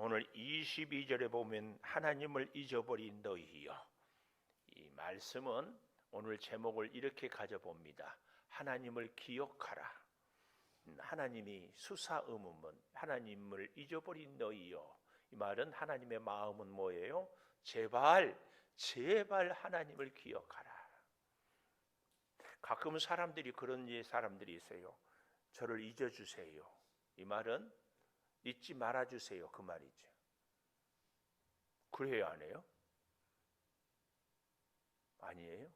오늘 22절에 보면 하나님을 잊어버린 너희여, 이 말씀은 오늘 제목을 이렇게 가져봅니다. 하나님을 기억하라. 하나님이 수사의문문, 하나님을 잊어버린 너희여. 이 말은 하나님의 마음은 뭐예요? 제발 하나님을 기억하라. 가끔 사람들이 그런 사람들이 있어요. 저를 잊어주세요. 이 말은 잊지 말아주세요, 그 말이죠. 그래요, 안 해요? 아니에요?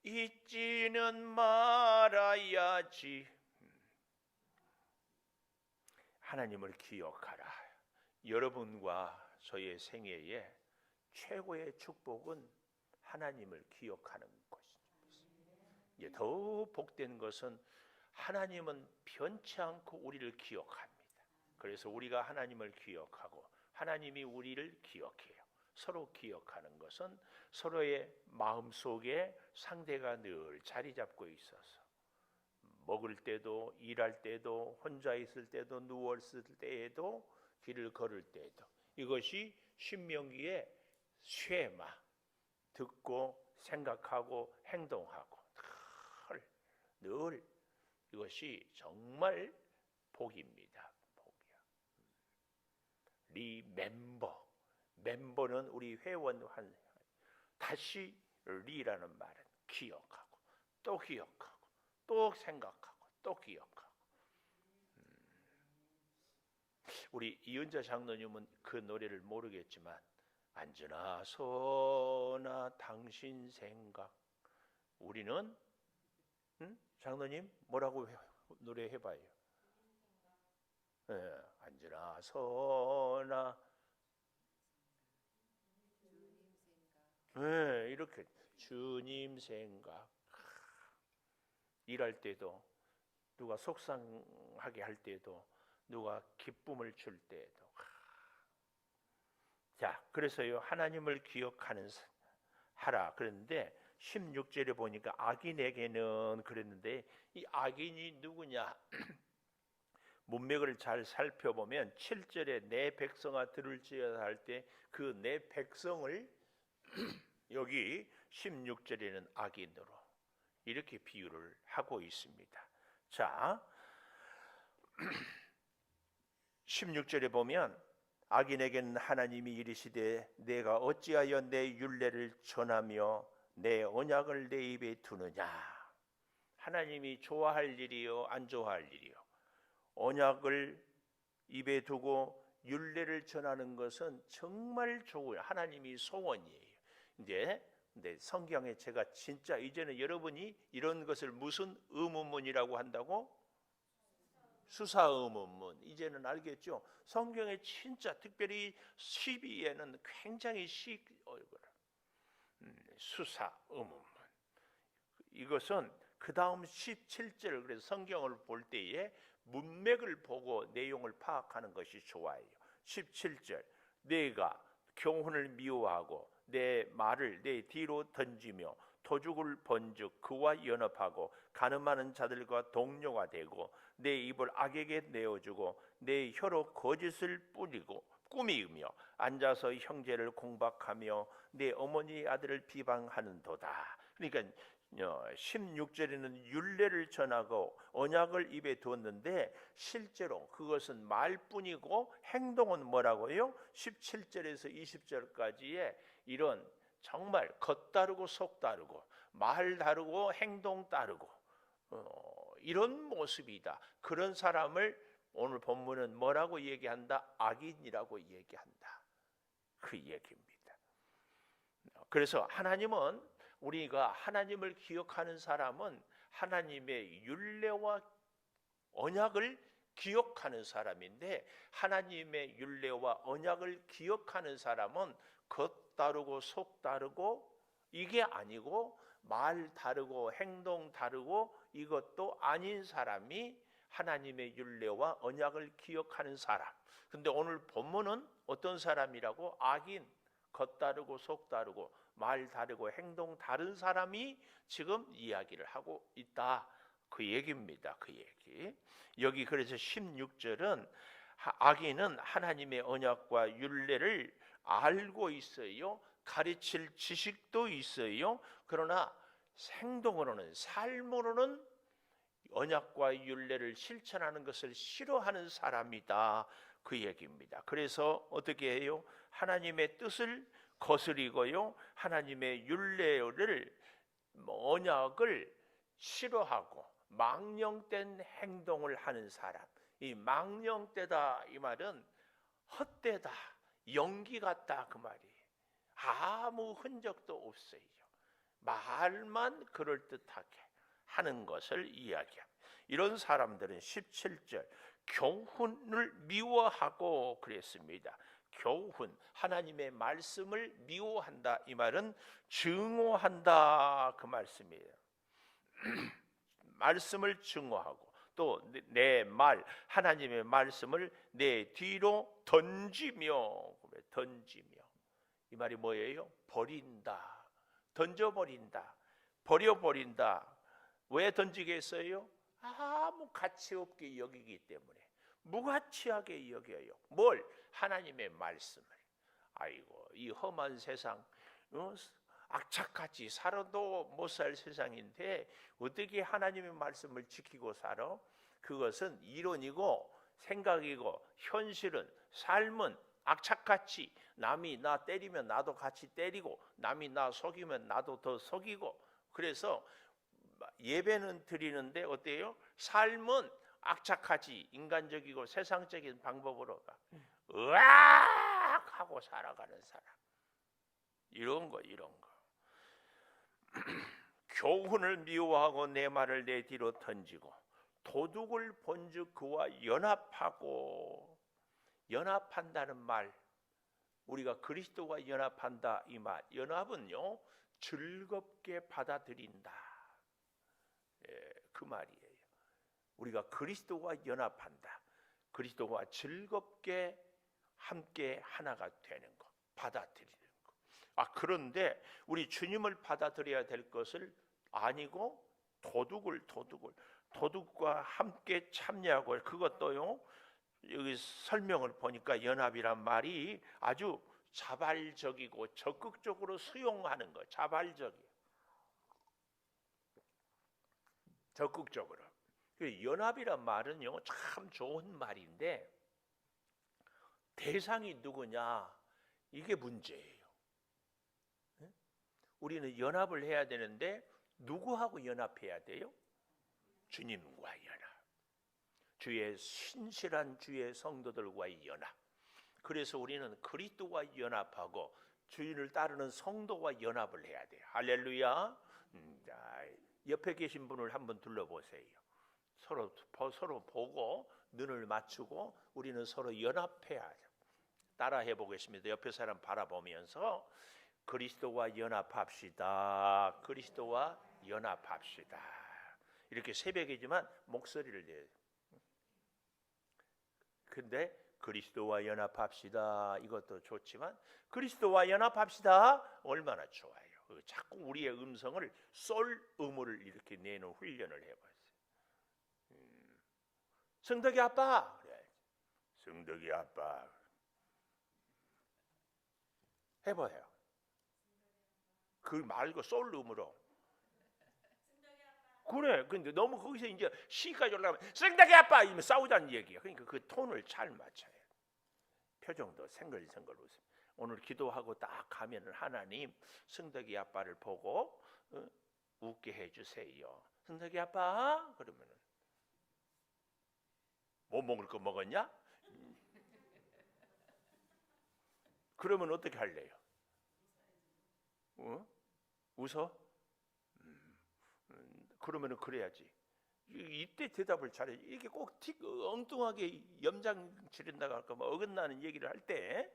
잊지는 말아야지. 하나님을 기억하라. 여러분과 저의 생애에 최고의 축복은 하나님을 기억하는 것입니다. 더 복된 것은 하나님은 변치 않고 우리를 기억합니다. 그래서 우리가 하나님을 기억하고 하나님이 우리를 기억해요. 서로 기억하는 것은 서로의 마음속에 상대가 늘 자리 잡고 있어서 먹을 때도, 일할 때도, 혼자 있을 때도, 누워 있을 때에도, 길을 걸을 때에도, 이것이 신명기의 쉐마, 듣고 생각하고 행동하고 늘 이것이 정말 복입니다. 복이야. 리멤버, 멤버는 우리 회원 다시 리라는 말은 기억하고 또 기억하고 또 생각하고 또 기억하고. 우리 이은자 장로님은 그 노래를 모르겠지만 안전하 소나 당신 생각. 우리는 장로님 뭐라고 노래해봐요? 안전하 소나 이렇게 주님 생각. 일할 때도, 누가 속상하게 할 때도, 누가 기쁨을 줄 때도. 자, 그래서요, 하나님을 기억하는 하라 그랬는데 16절에 보니까 악인에게는 그랬는데, 이 악인이 누구냐? 문맥을 잘 살펴보면 7절에 내 백성아 들을지어다 할 때 그 내 백성을 여기 16절에는 악인으로 이렇게 비유를 하고 있습니다. 자, 16절에 보면 악인에게는 하나님이 이르시되 내가 어찌하여 내 율례를 전하며 내 언약을 내 입에 두느냐. 하나님이 좋아할 일이요 안 좋아할 일이요. 언약을 입에 두고 율례를 전하는 것은 정말 좋은 하나님이 소원이에요. 근데 성경에 제가 진짜 이제는 여러분이 이런 것을 무슨 의문문이라고 한다고? 수사의문문. 이제는 알겠죠? 성경에 진짜 특별히 12에는 굉장히 수사의문문. 이것은 그 다음 17절, 그래서 성경을 볼 때에 문맥을 보고 내용을 파악하는 것이 좋아요. 17절, 내가 교훈을 미워하고 내 말을 내 뒤로 던지며 도죽을 번즉 그와 연합하고 가늠하는 자들과 동료가 되고 내 입을 악에게 내어주고 내 혀로 거짓을 뿌리고 꾸미며 앉아서 형제를 공박하며 내 어머니 아들을 비방하는도다. 그러니까 16절에는 율례를 전하고 언약을 입에 두었는데 실제로 그것은 말뿐이고 행동은 뭐라고요? 17절에서 20절까지의 이런 정말 겉다르고 속다르고 말 다르고 행동 다르고 이런 모습이다. 그런 사람을 오늘 본문은 뭐라고 얘기한다? 악인이라고 얘기한다. 그 얘기입니다. 그래서 하나님은, 우리가 하나님을 기억하는 사람은 하나님의 율례와 언약을 기억하는 사람인데, 하나님의 율례와 언약을 기억하는 사람은 겉 다르고 속 다르고 이게 아니고 말 다르고 행동 다르고 이것도 아닌 사람이 하나님의 율례와 언약을 기억하는 사람. 근데 오늘 본문은 어떤 사람이라고? 악인, 겉 다르고 속 다르고 말 다르고 행동 다른 사람이 지금 이야기를 하고 있다. 그 얘기입니다. 그 얘기. 여기 그래서 16절은 아기는 하나님의 언약과 율례를 알고 있어요. 가르칠 지식도 있어요. 그러나 행동으로는, 삶으로는 언약과 율례를 실천하는 것을 싫어하는 사람이다, 그 얘기입니다. 그래서 어떻게 해요? 하나님의 뜻을 거스리고요, 하나님의 율례를, 언약을 싫어하고 망령된 행동을 하는 사람. 이 망령되다 이 말은 헛되다, 연기 같다 그 말이에요. 아무 흔적도 없어요. 말만 그럴듯하게 하는 것을 이야기합니다. 이런 사람들은 17절 교훈을 미워하고 그랬습니다. 교훈, 하나님의 말씀을 미워한다 이 말은 증오한다 그 말씀이에요. 말씀을 증오하고 또 내 말, 하나님의 말씀을 내 뒤로 던지며 이 말이 뭐예요? 버린다, 던져버린다, 버려버린다. 왜 던지겠어요? 아무 가치 없게 여기기 때문에 무가치하게 여겨요. 뭘? 하나님의 말씀을. 아이고, 이 험한 세상, 악착같이 살아도 못 살 세상인데 어떻게 하나님의 말씀을 지키고 살아? 그것은 이론이고 생각이고 현실은, 삶은 악착같이 남이 나 때리면 나도 같이 때리고, 남이 나 속이면 나도 더 속이고, 그래서 예배는 드리는데 어때요? 삶은 악착같이 인간적이고 세상적인 방법으로 으악 하고 살아가는 사람, 이런 거. 교훈을 미워하고 내 말을 내 뒤로 던지고 도둑을 본즉 그와 연합하고. 연합한다는 말, 우리가 그리스도와 연합한다 이 말, 연합은요 즐겁게 받아들인다, 그 말이에요. 우리가 그리스도와 연합한다, 그리스도와 즐겁게 함께 하나가 되는 것, 받아들이는 것. 그런데 우리 주님을 받아들여야 될 것을 아니고 도둑과 함께 참여하고, 그것도요 여기 설명을 보니까 연합이란 말이 아주 자발적이고 적극적으로 수용하는 것, 적극적으로. 연합이란 말은요 참 좋은 말인데 대상이 누구냐, 이게 문제예요. 우리는 연합을 해야 되는데 누구하고 연합해야 돼요? 주님과 연합, 주의 신실한 주의 성도들과의 연합. 그래서 우리는 그리스도와 연합하고 주인을 따르는 성도와 연합을 해야 돼요. 할렐루야. 옆에 계신 분을 한번 둘러보세요. 서로 보고 눈을 맞추고 우리는 서로 연합해야 해요. 따라해 보겠습니다. 옆에 사람 바라보면서 그리스도와 연합합시다. 그리스도와 연합합시다. 이렇게 새벽이지만 목소리를 내요. 근데 그리스도와 연합합시다, 이것도 좋지만 그리스도와 연합합시다 얼마나 좋아요. 자꾸 우리의 음성을 음을 이렇게 내는 훈련을 해봤어요. 성덕이 아빠, 그래. 성덕이 아빠 해봐요. 그 말고 음으로. 그래. 근데 너무 거기서 이제 시까지 올라가면 성덕이 아빠 이러면 싸우자는 얘기야. 그러니까 그 톤을 잘 맞춰요. 표정도 생글생글 웃음. 오늘 기도하고 딱 가면은 하나님 성덕이 아빠를 보고 웃게 해주세요. 성덕이 아빠 그러면은 뭐 먹을 거 먹었냐? 그러면 어떻게 할래요? 웃어? 그러면은 그래야지. 이때 대답을 잘해. 이게 꼭 엉뚱하게 염장 지른다고 할까, 뭐 어긋나는 얘기를 할 때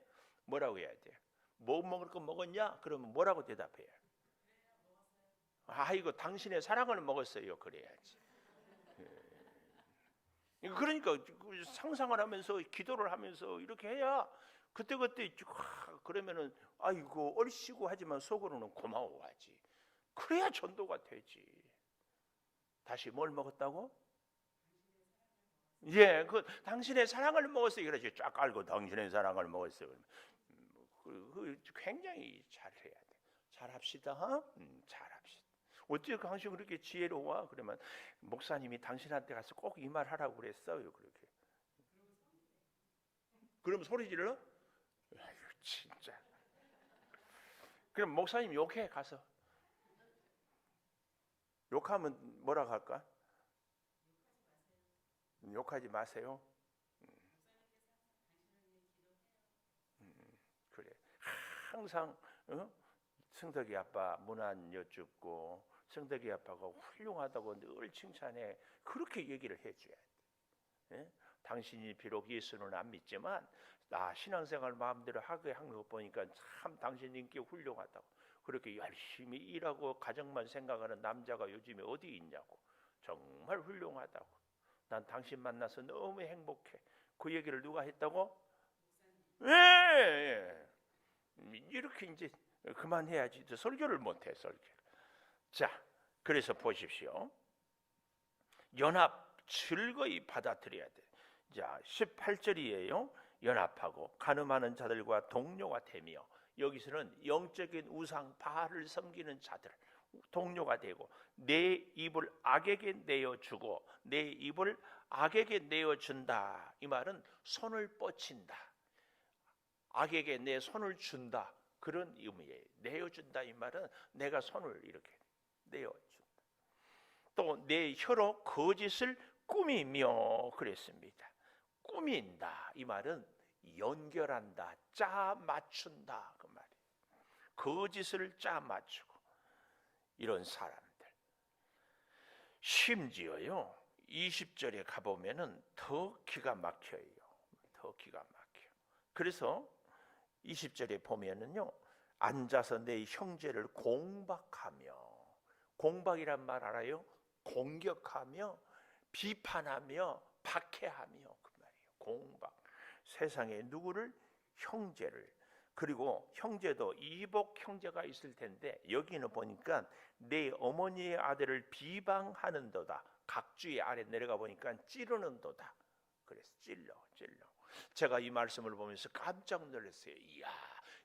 뭐라고 해야 돼? 뭐 먹을 거 먹었냐? 그러면 뭐라고 대답해요? 아이고 당신의 사랑을 먹었어요. 그래야지. 그러니까 상상을 하면서 기도를 하면서 이렇게 해야 그때그때 그러면은 아이고 얼씨구 하지만 속으로는 고마워하지. 그래야 전도가 되지. 다시 뭘 먹었다고? 예, 그 당신의 사랑을 먹었어요. 그렇지. 쫙 깔고 당신의 사랑을 먹었어요. 굉장히 잘해야 돼. 잘합시다. 잘합시다. 어떻게 당신 그렇게 지혜로워? 그러면 목사님이 당신한테 가서 꼭 이 말 하라고 그랬어요. 그렇게. 그럼 소리 질러? 아유, 진짜. 그럼 목사님 욕해 가서. 욕하면 뭐라고 할까? 욕하지 마세요. 그래. 항상 승덕이 아빠 문안 여쭙고 승덕이 아빠가 훌륭하다고 늘 칭찬해. 그렇게 얘기를 해줘야 돼. 예? 당신이 비록 예수는 안 믿지만 신앙생활 마음대로 하게 한 거 보니까 참 당신 인기 훌륭하다고. 그렇게 열심히 일하고 가정만 생각하는 남자가 요즘에 어디 있냐고. 정말 훌륭하다고. 난 당신 만나서 너무 행복해. 그 얘기를 누가 했다고? 예. 이렇게 이제 그만해야지. 설교를 못해 설교. 자, 그래서 보십시오. 연합 즐거이 받아들여야 돼. 자, 18절이에요. 연합하고 가늠하는 자들과 동료가 되며, 여기서는 영적인 우상 바알을 섬기는 자들 동료가 되고, 내 입을 악에게 내어주고 내 입을 악에게 내어준다. 이 말은 손을 뻗친다. 악에게 내 손을 준다. 그런 의미예요. 내어준다 이 말은 내가 손을 이렇게 내어준다. 또 내 혀로 거짓을 꾸미며 그랬습니다. 꾸민다 이 말은 연결한다, 짜 맞춘다 그 말이에요. 거짓을 짜 맞추고 이런 사람들. 심지어요 20절에 가보면은 더 기가 막혀요. 더 기가 막혀. 그래서 20절에 보면은요 앉아서 내 형제를 공박하며, 공박이란 말 알아요? 공격하며 비판하며 박해하며 그 말이에요. 공박. 세상에 누구를? 형제를. 그리고 형제도 이복 형제가 있을 텐데 여기는 보니까 내 어머니의 아들을 비방하는도다. 각주의 아래 내려가 보니까 찌르는도다. 그래서 찔러. 제가 이 말씀을 보면서 깜짝 놀랐어요. 이야,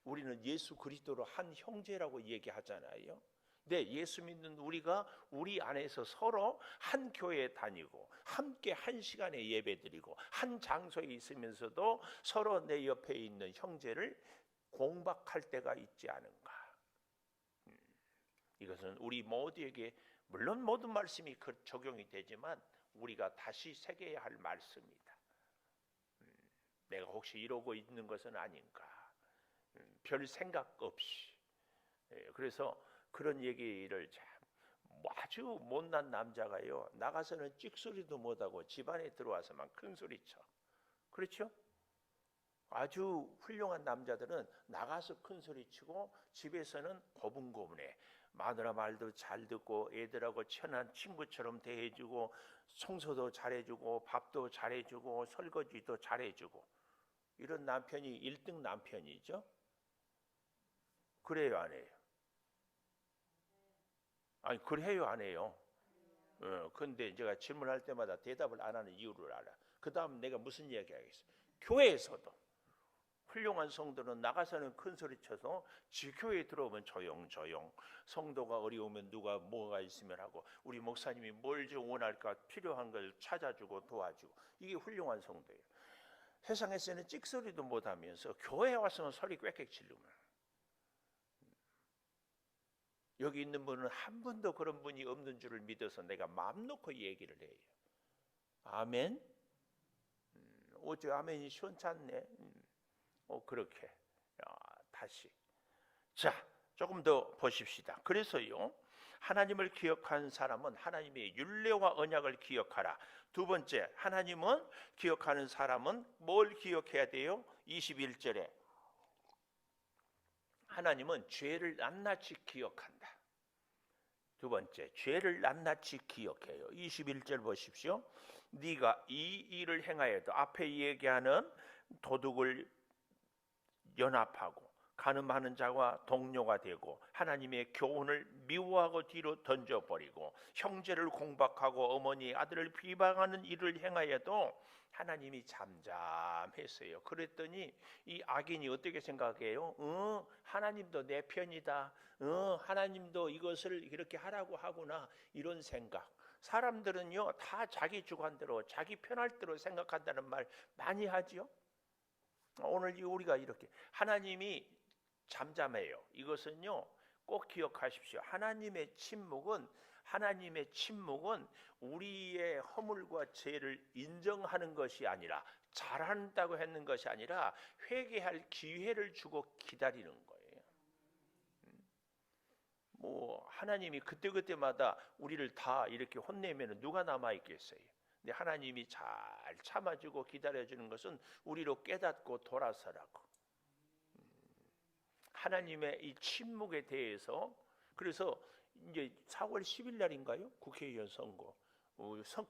우리는 예수 그리스도로 한 형제라고 얘기하잖아요. 네, 예수 믿는 우리가 우리 안에서 서로 한 교회에 다니고 함께 한 시간에 예배드리고 한 장소에 있으면서도 서로 내 옆에 있는 형제를 공박할 때가 있지 않은가. 이것은 우리 모두에게 물론 모든 말씀이 적용이 되지만 우리가 다시 새겨야 할 말씀이다. 내가 혹시 이러고 있는 것은 아닌가. 별 생각 없이. 그래서 그런 얘기를 참 아주 못난 남자가요 나가서는 찍소리도 못하고 집안에 들어와서만 큰 소리 쳐. 그렇죠? 아주 훌륭한 남자들은 나가서 큰 소리 치고 집에서는 고분고분해. 마누라 말도 잘 듣고 애들하고 친한 친구처럼 대해주고 청소도 잘해주고 밥도 잘해주고 설거지도 잘해주고 이런 남편이 1등 남편이죠. 그래요 안 해요? 아니 그래요 안 해요? 근데 제가 질문할 때마다 대답을 안 하는 이유를 알아. 그 다음 내가 무슨 이야기 하겠어? 교회에서도 훌륭한 성도는 나가서는 큰 소리 쳐서 교회에 들어오면 조용. 성도가 어려우면 누가 뭐가 있으면 하고 우리 목사님이 뭘 좀 원할까 필요한 걸 찾아주고 도와주고 이게 훌륭한 성도예요. 세상에서는 찍소리도 못하면서 교회에 와서는 소리 꽥꽥 지르면 여기 있는 분은 한 번도 그런 분이 없는 줄을 믿어서 내가 마음 놓고 얘기를 해요. 아멘. 어째 아멘이 시원찮네. 그렇게 다시 자 조금 더 보십시다. 그래서요 하나님을 기억한 사람은 하나님의 율례와 언약을 기억하라. 두 번째, 하나님은 기억하는 사람은 뭘 기억해야 돼요? 21절에 하나님은 죄를 낱낱이 기억한다. 두 번째, 죄를 낱낱이 기억해요. 21절 보십시오. 네가 이 일을 행하여도 앞에 얘기하는 도둑을 연합하고 간음하는 자와 동료가 되고 하나님의 교훈을 미워하고 뒤로 던져버리고 형제를 공박하고 어머니 아들을 비방하는 일을 행하여도 하나님이 잠잠했어요. 그랬더니 이 악인이 어떻게 생각해요? 하나님도 내 편이다. 하나님도 이것을 이렇게 하라고 하구나. 이런 생각. 사람들은요 다 자기 주관대로 자기 편할 대로 생각한다는 말 많이 하지요. 오늘 우리가 이렇게 하나님이 잠잠해요. 이것은요 꼭 기억하십시오. 하나님의 침묵은 우리의 허물과 죄를 인정하는 것이 아니라 잘한다고 했는 것이 아니라 회개할 기회를 주고 기다리는 거예요. 뭐 하나님이 그때그때마다 우리를 다 이렇게 혼내면 누가 남아 있겠어요? 근데 하나님이 잘 참아주고 기다려주는 것은 우리로 깨닫고 돌아서라고. 하나님의 이 침묵에 대해서 그래서 이제 4월 10일 날인가요? 국회의원 선거.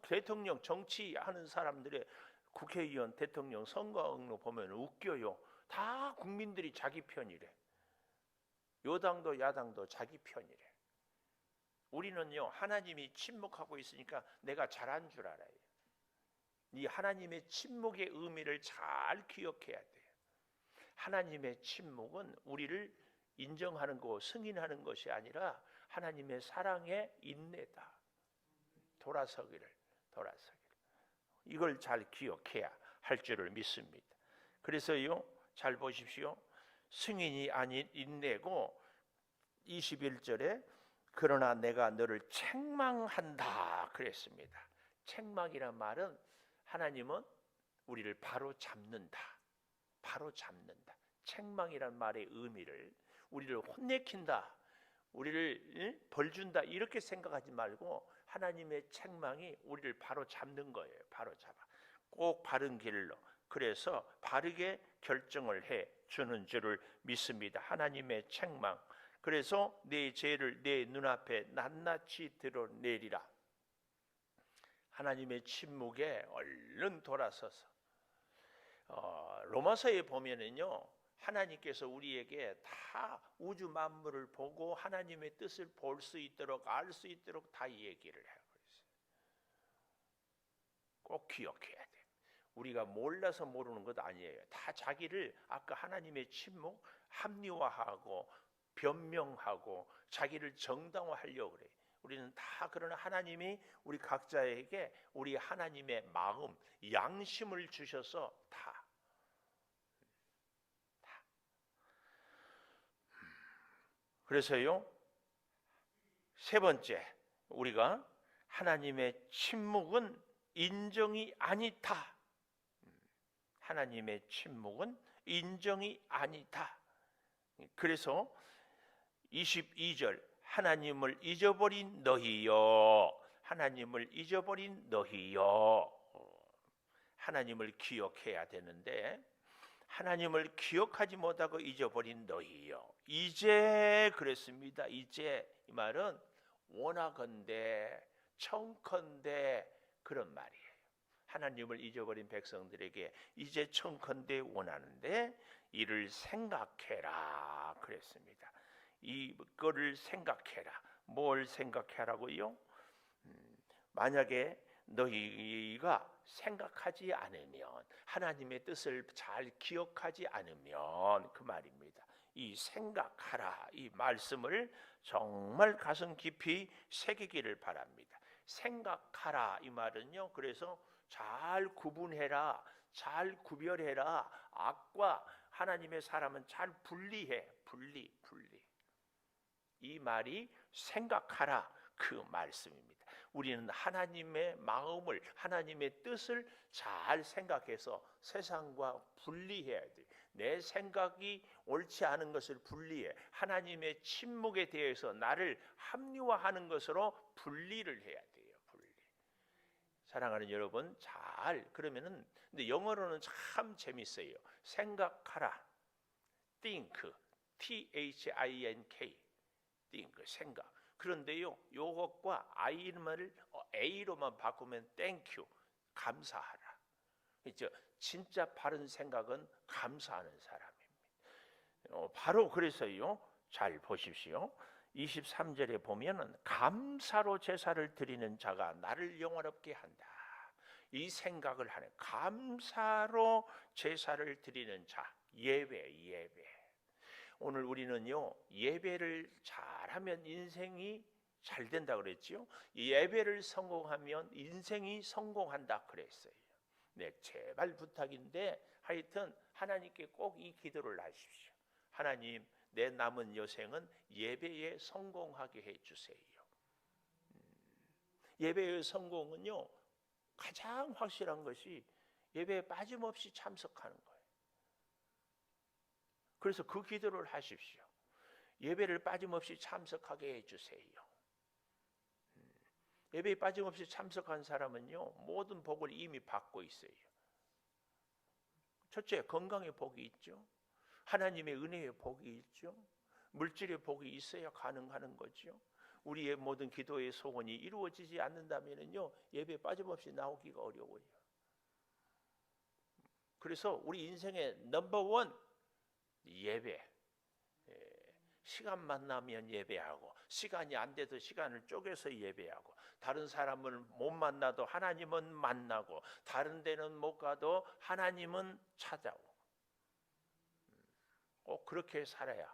대통령 정치하는 사람들의 국회의원 대통령 선거로 보면 웃겨요. 다 국민들이 자기 편이래. 여당도 야당도 자기 편이래. 우리는요 하나님이 침묵하고 있으니까 내가 잘한 줄 알아요. 이 하나님의 침묵의 의미를 잘 기억해야 돼요. 하나님의 침묵은 우리를 인정하는 거, 승인하는 것이 아니라 하나님의 사랑의 인내다. 돌아서기를. 이걸 잘 기억해야 할 줄을 믿습니다. 그래서요, 잘 보십시오. 승인이 아닌 인내고 21절에 그러나 내가 너를 책망한다 그랬습니다. 책망이란 말은 하나님은 우리를 바로 잡는다. 책망이란 말의 의미를 우리를 혼내킨다. 우리를 벌준다 이렇게 생각하지 말고 하나님의 책망이 우리를 바로 잡는 거예요. 바로 잡아. 꼭 바른 길로. 그래서 바르게 결정을 해 주는 줄을 믿습니다. 하나님의 책망. 그래서 내 죄를 내 눈앞에 낱낱이 드러내리라. 하나님의 침묵에 얼른 돌아서서 로마서에 보면은요 하나님께서 우리에게 다 우주 만물을 보고 하나님의 뜻을 볼 수 있도록 알 수 있도록 다 얘기를 하고 있어요. 꼭 기억해야 돼. 우리가 몰라서 모르는 것 아니에요. 다 자기를 아까 하나님의 침묵 합리화하고 변명하고 자기를 정당화하려고 그래요. 우리는 다 그러나 하나님이 우리 각자에게 우리 하나님의 마음, 양심을 주셔서 다. 그래서요, 세 번째, 우리가 하나님의 침묵은 인정이 아니다. 하나님의 침묵은 인정이 아니다. 그래서 22절, 하나님을 잊어버린 너희여, 하나님을 기억해야 되는데 하나님을 기억하지 못하고 잊어버린 너희여. 이제 그랬습니다. 이제 이 말은 원하건대 청컨대 그런 말이에요. 하나님을 잊어버린 백성들에게 이제 청컨대 원하는데 이를 생각해라 그랬습니다. 이거를 생각해라. 뭘 생각하라고요? 만약에 너희가 생각하지 않으면 하나님의 뜻을 잘 기억하지 않으면 그 말입니다. 이 생각하라 이 말씀을 정말 가슴 깊이 새기기를 바랍니다. 생각하라 이 말은요. 그래서 잘 구분해라, 잘 구별해라. 악과 하나님의 사람은 잘 분리해. 분리. 이 말이 생각하라 그 말씀입니다. 우리는 하나님의 마음을 하나님의 뜻을 잘 생각해서 세상과 분리해야 돼. 내 생각이 옳지 않은 것을 분리해 하나님의 침묵에 대해서 나를 합리화하는 것으로 분리를 해야 돼요. 분리. 사랑하는 여러분 잘 그러면은 근데 영어로는 참 재밌어요. 생각하라. think think think 생각. 그런데요, 요것과 I를 A로만 바꾸면 thank you, 감사하라. 그렇죠? 진짜 바른 생각은 감사하는 사람입니다. 바로 그래서요. 잘 보십시오. 23절에 보면은 감사로 제사를 드리는 자가 나를 영화롭게 한다. 이 생각을 하는, 감사로 제사를 드리는 자, 예배. 오늘 우리는요, 예배를 잘하면 인생이 잘 된다 그랬죠. 예배를 성공하면 인생이 성공한다 그랬어요. 네, 제발 부탁인데 하여튼 하나님께 꼭 이 기도를 하십시오. 하나님, 내 남은 여생은 예배에 성공하게 해주세요. 예배의 성공은요, 가장 확실한 것이 예배에 빠짐없이 참석하는 거예요. 그래서 그 기도를 하십시오. 예배를 빠짐없이 참석하게 해주세요. 예배에 빠짐없이 참석한 사람은요, 모든 복을 이미 받고 있어요. 첫째, 건강의 복이 있죠. 하나님의 은혜의 복이 있죠. 물질의 복이 있어야 가능한 거죠. 우리의 모든 기도의 소원이 이루어지지 않는다면요, 예배에 빠짐없이 나오기가 어려워요. 그래서 우리 인생의 넘버원 예배. 시간만 나면 예배하고, 시간이 안 돼도 시간을 쪼개서 예배하고, 다른 사람을 못 만나도 하나님은 만나고, 다른 데는 못 가도 하나님은 찾아오고, 꼭 그렇게 살아야,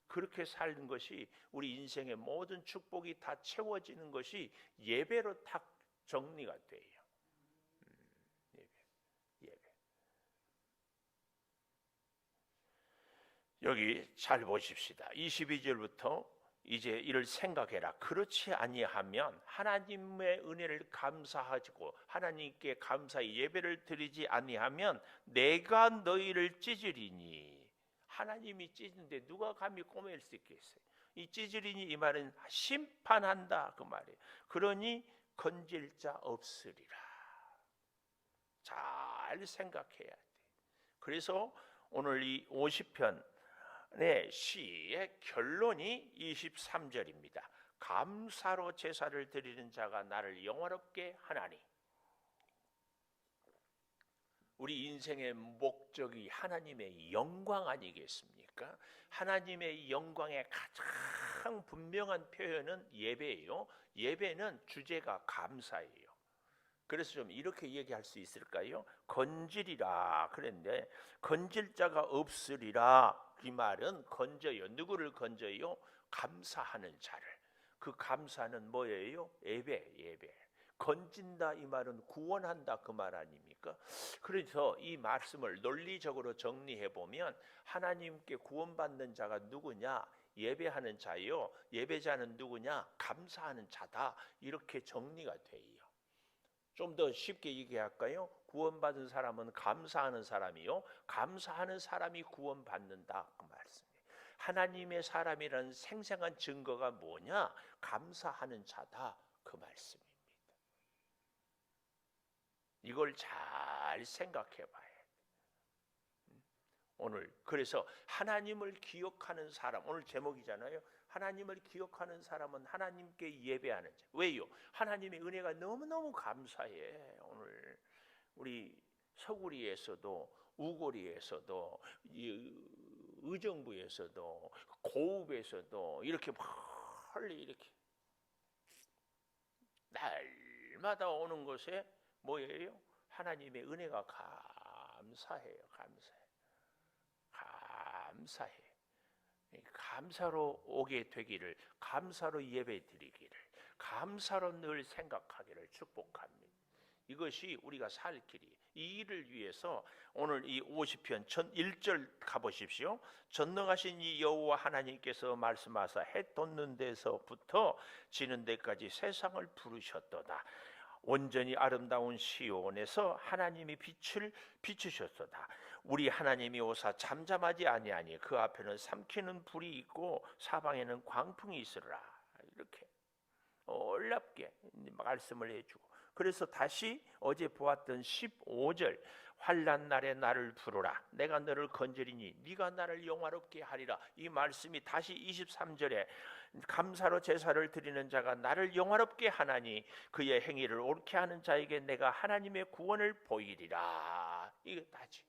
그렇게 사는 것이 우리 인생의 모든 축복이 다 채워지는 것이 예배로 딱 정리가 돼요. 예배. 여기 잘 보십시다. 22절부터 이제 이를 생각해라. 그렇지 아니하면, 하나님의 은혜를 감사하고 하나님께 감사의 예배를 드리지 아니하면 내가 너희를 찢으리니. 하나님이 찢는데 누가 감히 꼬맬 수 있겠어요? 이 찢으리니, 이 말은 심판한다 그 말이에요. 그러니 건질 자 없으리라. 잘 생각해야 돼. 그래서 오늘 이 50편의 시의 결론이 23절입니다. 감사로 제사를 드리는 자가 나를 영화롭게 하나니. 우리 인생의 목적이 하나님의 영광 아니겠습니까? 하나님의 영광의 가장 분명한 표현은 예배예요. 예배는 주제가 감사예요. 그래서 좀 이렇게 얘기할 수 있을까요? 건지리라 그랬는데, 건질 자가 없으리라. 이 말은 건져요. 누구를 건져요? 감사하는 자를. 그 감사는 뭐예요? 예배. 건진다 이 말은 구원한다 그 말 아닙니까? 그래서 이 말씀을 논리적으로 정리해 보면, 하나님께 구원받는 자가 누구냐? 예배하는 자요. 예배자는 누구냐? 감사하는 자다. 이렇게 정리가 돼요. 좀 더 쉽게 얘기할까요? 구원받은 사람은 감사하는 사람이요, 감사하는 사람이 구원받는다 그 말씀이에요. 하나님의 사람이라는 생생한 증거가 뭐냐? 감사하는 자다 그 말씀입니다. 이걸 잘 생각해 봐야 돼. 오늘 그래서 하나님을 기억하는 사람, 오늘 제목이잖아요. 하나님을 기억하는 사람은 하나님께 예배하는 자. 왜요? 하나님의 은혜가 너무너무 감사해. 오늘 우리 서구리에서도, 우고리에서도, 의정부에서도, 고읍에서도 이렇게 멀리 이렇게 날마다 오는 것에 뭐예요? 하나님의 은혜가 감사해요. 감사해. 감사로 오게 되기를, 감사로 예배 드리기를, 감사로 늘 생각하기를 축복합니다. 이것이 우리가 살 길이. 이 일을 위해서 오늘 이 50편 1절 가보십시오. 전능하신 이 여호와 하나님께서 말씀하사 해 돋는 데서부터 지는 데까지 세상을 부르셨도다. 온전히 아름다운 시온에서 하나님이 빛을 비추셨도다. 우리 하나님이 오사 잠잠하지 아니하니 그 앞에는 삼키는 불이 있고 사방에는 광풍이 있으리라. 이렇게 놀랍게 말씀을 해주고, 그래서 다시 어제 보았던 15절, 환난 날에 나를 부르라. 내가 너를 건지리니 네가 나를 영화롭게 하리라. 이 말씀이 다시 23절에 감사로 제사를 드리는 자가 나를 영화롭게 하나니 그의 행위를 옳게 하는 자에게 내가 하나님의 구원을 보이리라. 이게 다지.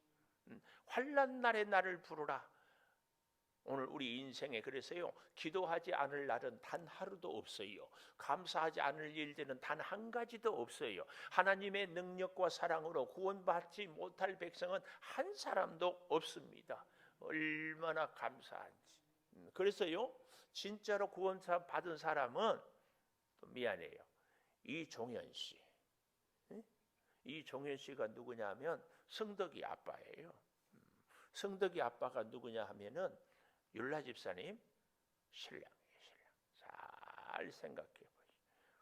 환난 날에 나를 부르라. 오늘 우리 인생에 그래서요, 기도하지 않을 날은 단 하루도 없어요. 감사하지 않을 일들은 단 한 가지도 없어요. 하나님의 능력과 사랑으로 구원받지 못할 백성은 한 사람도 없습니다. 얼마나 감사한지. 그래서요, 진짜로 구원 받은 사람은, 또 미안해요, 이종현 씨. 이종현 씨가 누구냐면 성덕이 아빠예요. 성덕이 아빠가 누구냐 하면은 율라 집사님 신랑이에요. 신랑. 잘 생각해 보세요.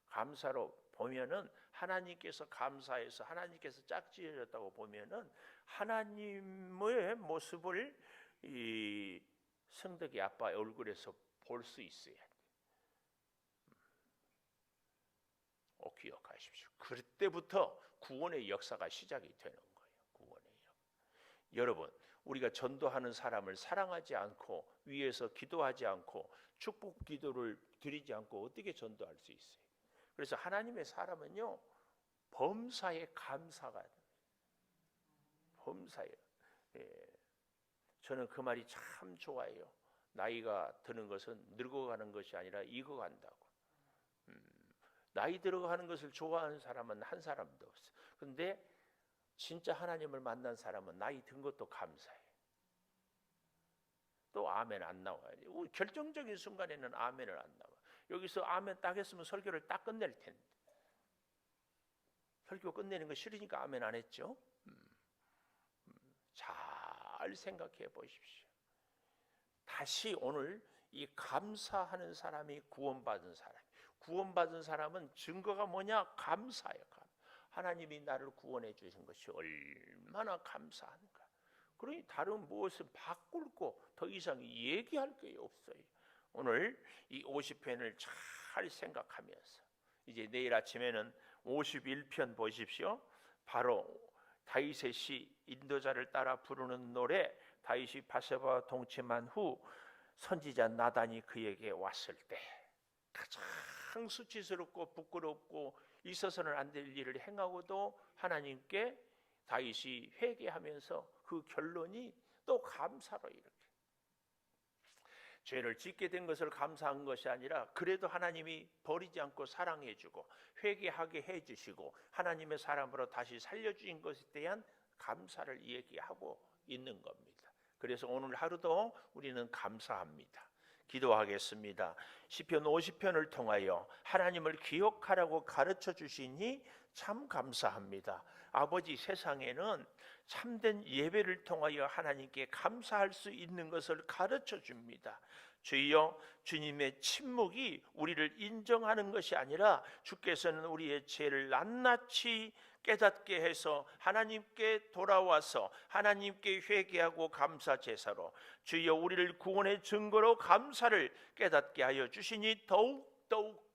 감사로 보면은 하나님께서 감사해서 하나님께서 짝지어졌다고 보면은 하나님의 모습을 이 성덕이 아빠의 얼굴에서 볼 수 있어야 돼. 기억하십시오. 그때부터 구원의 역사가 시작이 되는 거예요. 구원의 역. 여러분, 우리가 전도하는 사람을 사랑하지 않고 위에서 기도하지 않고 축복 기도를 드리지 않고 어떻게 전도할 수 있어요? 그래서 하나님의 사람은요, 범사에 감사가 됩니다. 범사에. 저는 그 말이 참 좋아요. 나이가 드는 것은 늙어가는 것이 아니라 익어간다고. 나이 들어가는 것을 좋아하는 사람은 한 사람도 없어요. 그런데 진짜 하나님을 만난 사람은 나이 든 것도 감사해. 또 아멘 안 나와요. 결정적인 순간에는 아멘을 안 나와. 여기서 아멘 딱 했으면 설교를 딱 끝낼 텐데. 설교 끝내는 거 싫으니까 아멘 안 했죠. 잘 생각해 보십시오. 다시 오늘 이 감사하는 사람이 구원받은 사람. 구원받은 사람은 증거가 뭐냐? 감사예요. 하나님이 나를 구원해 주신 것이 얼마나 감사한가. 그러니 다른 무엇을 바꿀 거 더 이상 얘기할 게 없어요. 오늘 이 50편을 잘 생각하면서 이제 내일 아침에는 51편 보십시오. 바로 다윗의 시, 인도자를 따라 부르는 노래. 다윗이 바세바와 동침한 후 선지자 나단이 그에게 왔을 때 가장 수치스럽고 부끄럽고 있어서는 안 될 일을 행하고도 하나님께 다윗이 회개하면서 그 결론이 또 감사로 이렇게 죄를 짓게 된 것을 감사한 것이 아니라 그래도 하나님이 버리지 않고 사랑해 주고 회개하게 해 주시고 하나님의 사람으로 다시 살려주신 것에 대한 감사를 얘기하고 있는 겁니다. 그래서 오늘 하루도 우리는 감사합니다. 기도하겠습니다. 시편 50편을 통하여 하나님을 기억하라고 가르쳐 주시니 참 감사합니다. 아버지, 세상에는 참된 예배를 통하여 하나님께 감사할 수 있는 것을 가르쳐 줍니다. 주여, 주님의 침묵이 우리를 인정하는 것이 아니라 주께서는 우리의 죄를 낱낱이 깨닫게 해서 하나님께 돌아와서 하나님께 회개하고 감사 제사로 주여 우리를 구원의 증거로 감사를 깨닫게 하여 주시니 더욱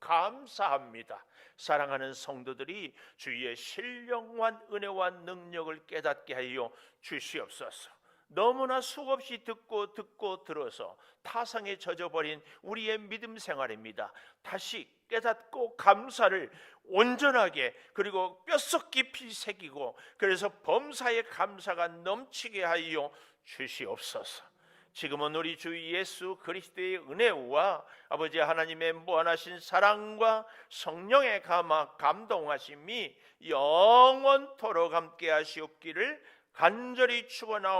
감사합니다. 사랑하는 성도들이 주의 신령한 은혜와 능력을 깨닫게 하여 주시옵소서. 너무나 수없이 듣고 들어서 타성에 젖어버린 우리의 믿음 생활입니다. 다시 깨닫고 감사를 온전하게 그리고 뼛속 깊이 새기고 그래서 범사의 감사가 넘치게 하여 주시옵소서. 지금은 우리 주 예수 그리스도의 은혜와 아버지 하나님의 무한하신 사랑과 성령의 감동하심이 영원토록 함께 하시옵기를 간절히 축원하옵나이다.